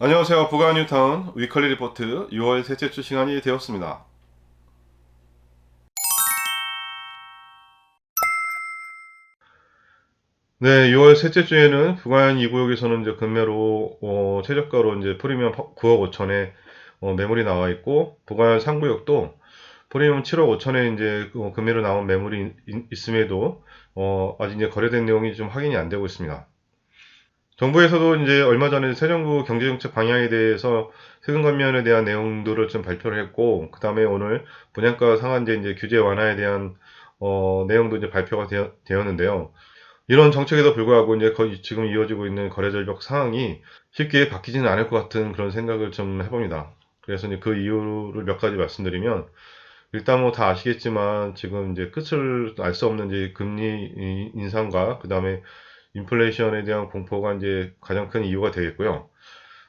안녕하세요. 부가 뉴타운 위클리 리포트 6월 셋째 주 시간이 되었습니다. 네, 6월 셋째 주에는 부가현 2구역에서는 이제 금매로 최저가로 이제 프리미엄 9억 5천에 매물이 나와 있고, 부가현 3구역도 프리미엄 7억 5천에 이제 금매로 나온 매물이 있음에도 아직 이제 거래된 내용이 좀 확인이 안 되고 있습니다. 정부에서도 이제 얼마 전에 새 정부 경제정책 방향에 대해서 세금 감면에 대한 내용들을 좀 발표를 했고, 그 다음에 오늘 분양가 상한제 이제 규제 완화에 대한 내용도 이제 발표가 되었는데요. 이런 정책에도 불구하고 이제 거의 지금 이어지고 있는 거래 절벽 상황이 쉽게 바뀌지는 않을 것 같은 그런 생각을 좀 해봅니다. 그래서 이제 그 이유를 몇 가지 말씀드리면, 일단 뭐 다 아시겠지만 지금 이제 끝을 알 수 없는 이제 금리 인상과 그 다음에 인플레이션에 대한 공포가 이제 가장 큰 이유가 되겠고요.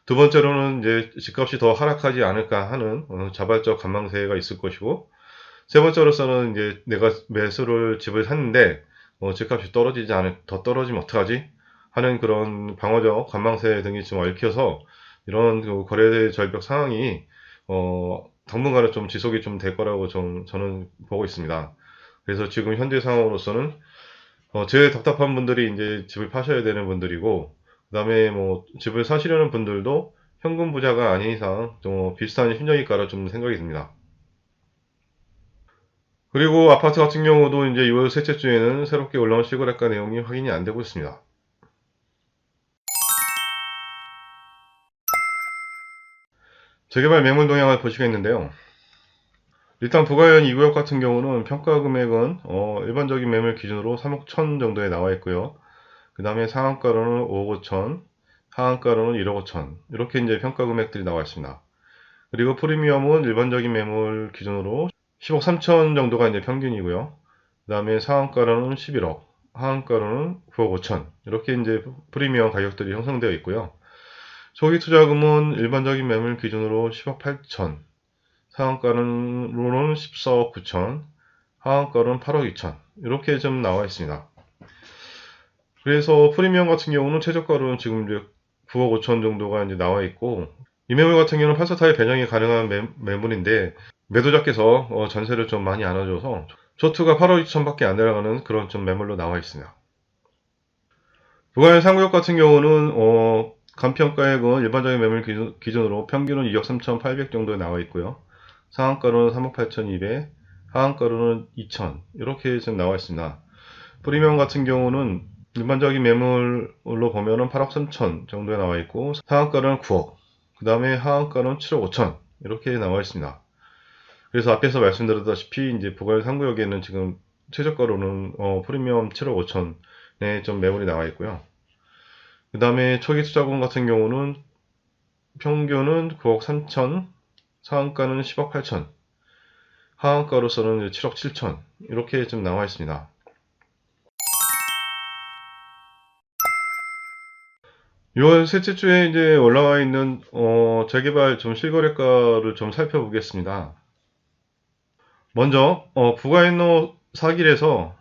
두 번째로는 이제 집값이 더 하락하지 않을까 하는 자발적 관망세가 있을 것이고, 세 번째로서는 이제 내가 매수를 집을 샀는데 집값이 더 떨어지면 어떡하지? 하는 그런 방어적 관망세 등이 좀 얽혀서 이런 그 거래 절벽 상황이 당분간은 좀 지속이 좀 될 거라고 저는 보고 있습니다. 그래서 지금 현재 상황으로서는 제일 답답한 분들이 이제 집을 파셔야 되는 분들이고, 그 다음에 뭐 집을 사시려는 분들도 현금 부자가 아닌 이상 좀 비슷한 심정일 까라 좀 생각이 듭니다. 그리고 아파트 같은 경우도 이제 6월 셋째 주에는 새롭게 올라온 실거래가 내용이 확인이 안 되고 있습니다. 재개발 매물 동향을 보시겠는데요. 일단 부가현 2구역 같은 경우는 평가 금액은 일반적인 매물 기준으로 3억 1천 정도에 나와 있고요. 그 다음에 상한가로는 5억 5천, 하한가로는 1억 5천 이렇게 이제 평가 금액들이 나와 있습니다. 그리고 프리미엄은 일반적인 매물 기준으로 10억 3천 정도가 이제 평균이고요. 그 다음에 상한가로는 11억, 하한가로는 9억 5천 이렇게 이제 프리미엄 가격들이 형성되어 있고요. 초기 투자금은 일반적인 매물 기준으로 10억 8천, 상한가로는 14억 9천, 하한가로는 8억 2천 이렇게 좀 나와 있습니다. 그래서 프리미엄 같은 경우는 최저가로는 지금 이제 9억 5천 정도가 이제 나와 있고, 이 매물 같은 경우는 8사타에 변형이 가능한 매물인데 매도자께서 전세를 좀 많이 안 와줘서 초투가 8억 2천밖에 안 내려가는 그런 좀 매물로 나와 있습니다. 부가현 상구역 같은 경우는 간평가액은 일반적인 매물 기준으로 평균은 2억 3천8백 정도에 나와 있고요. 상한가로는 3억 8천2백, 하한가로는 2천 이렇게 좀 나와 있습니다. 프리미엄 같은 경우는 일반적인 매물로 보면은 8억 3천 정도에 나와 있고, 상한가는 9억, 그 다음에 하한가는 7억 5천 이렇게 나와 있습니다. 그래서 앞에서 말씀드렸다시피 이제 부가열 3구역에는 지금 최저가로는 프리미엄 7억 5천에 좀 매물이 나와 있고요. 그 다음에 초기 투자금 같은 경우는 평균은 9억 3천, 상한가는 10억 8천, 하한가로서는 7억 7천 이렇게 좀 나와 있습니다. 6월 셋째 주에 이제 올라와 있는 재개발 좀 실거래가를 좀 살펴보겠습니다. 먼저 부가인노 사길에서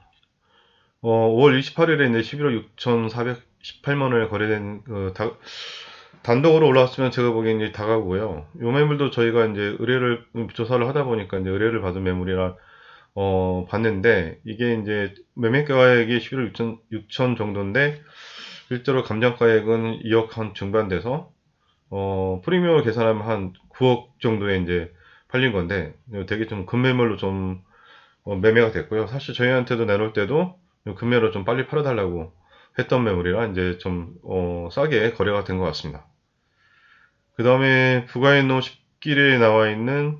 5월 28일에 이제 11억 6,418만 원에 거래된 단독으로 올라왔으면 제가 보기엔 이제 다가고요. 요 매물도 저희가 이제 의뢰를 조사를 하다 보니까 이제 의뢰를 받은 매물이라 봤는데, 이게 이제 매매가액이 11억 6천 정도인데 실제로 감정가액은 2억 한 중반 돼서 프리미엄을 계산하면 한 9억 정도에 이제 팔린 건데, 되게 좀 급매물로 좀 매매가 됐고요. 사실 저희한테도 내놓을 때도 금매로 좀 빨리 팔아달라고 했던 매물이라 이제 좀 싸게 거래가 된 것 같습니다. 그 다음에 부가인노 10길에 나와 있는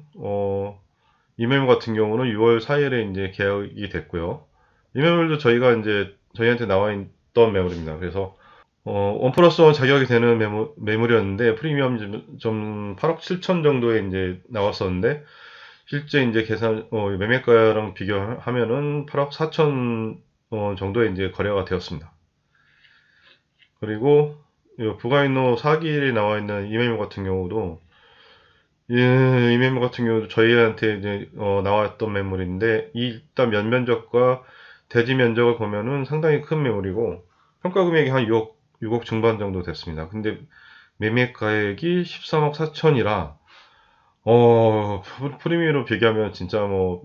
이 매물 같은 경우는 6월 4일에 이제 계약이 됐고요. 이 매물도 저희가 이제 저희한테 나와 있던 매물입니다. 그래서 1 플러스 1 자격이 되는 매물이었는데 프리미엄 좀 8억 7천 정도에 이제 나왔었는데, 실제 이제 매매가랑 비교하면은 8억 4천 정도에 이제 거래가 되었습니다. 그리고 부가인노 4길에 나와 있는 이 매물 같은 경우도 이 매물 같은 경우도 저희한테 이제 나왔던 매물인데, 일단 면적과 대지 면적을 보면은 상당히 큰 매물이고 평가 금액이 한 6억 중반 정도 됐습니다. 근데 매매 가액이 13억 4천이라 프리미엄으로 비교하면 진짜 뭐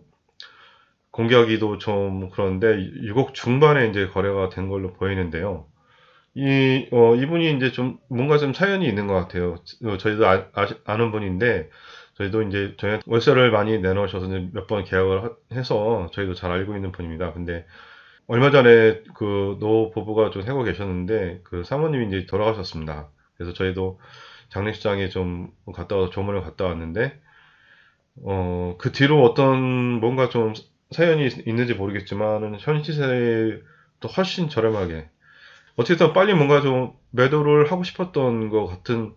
공개하기도 좀 그런데 6억 중반에 이제 거래가 된 걸로 보이는데요. 이분이 이제 좀 뭔가 좀 사연이 있는 것 같아요. 저희도 아는 분인데, 저희도 이제 저희한테 월세를 많이 내놓으셔서 몇 번 계약을 해서 저희도 잘 알고 있는 분입니다. 근데 얼마 전에 그 노 부부가 좀 살고 계셨는데, 그 사모님이 이제 돌아가셨습니다. 그래서 저희도 장례식장에 좀 갔다 와서 조문을 갔다 왔는데, 그 뒤로 어떤 뭔가 좀 사연이 있는지 모르겠지만, 현 시세에 또 훨씬 저렴하게, 어쨌든 빨리 뭔가 좀 매도를 하고 싶었던 것 같은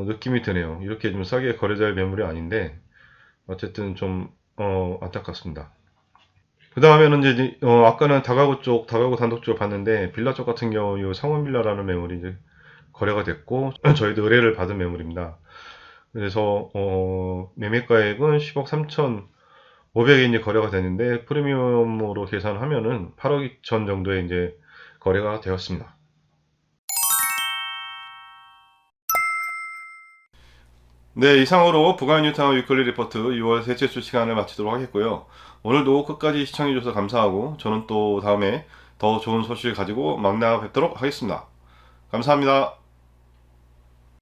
느낌이 드네요. 이렇게 좀 싸게 거래될 매물이 아닌데 어쨌든 좀 안타깝습니다. 그 다음에는 이제 아까는 다가구 단독 쪽 봤는데 빌라 쪽 같은 경우 이 상원 빌라라는 매물이 이제 거래가 됐고 저희도 의뢰를 받은 매물입니다. 그래서 매매가액은 10억 3천 5백에 이제 거래가 되는데 프리미엄으로 계산하면은 8억 2천 정도에 이제 거래가 되었습니다. 네, 이상으로 부가 뉴타운 위클리 리포트 6월 셋째 주 시간을 마치도록 하겠고요. 오늘도 끝까지 시청해주셔서 감사하고 저는 또 다음에 더 좋은 소식 가지고 만나 뵙도록 하겠습니다. 감사합니다.